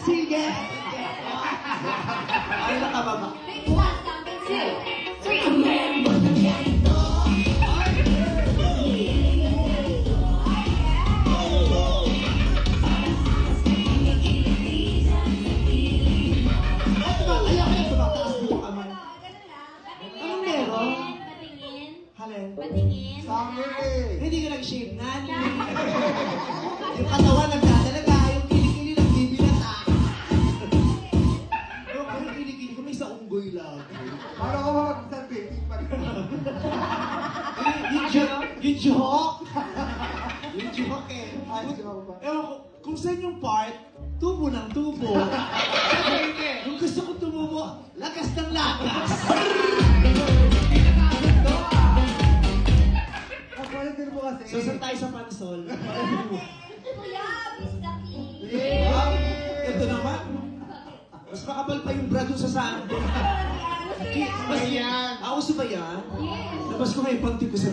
Sige! Ay, nakababa. Maybe last count. 2, 3. Ayaw tumataas mo ang kamay. Anong meron? Patingin. Halen? Patingin. Summer eh. Hindi ka nag-shave na. Yung katawan nagdadalaga, yung kilikili nagbibinata. Yung kilikili ko may sa unggoy lang. Para ko mag-sunbathing pa rin. Yung joke. Yung joke eh. Ay, joke ba? Ewan ko, kung saan yung part, tubo ng tubo. Kung gusto ko tumubo, lakas ng lakas. Ang kulit din mo kasi. So, saan tayo sa pansol? Kuya, Miss Ducky. Ito naman. Mas makapal pa yung bra doon sa sando. Gusto yan. Ako ba yan? Yes. Labas ko ngayon panty ko sa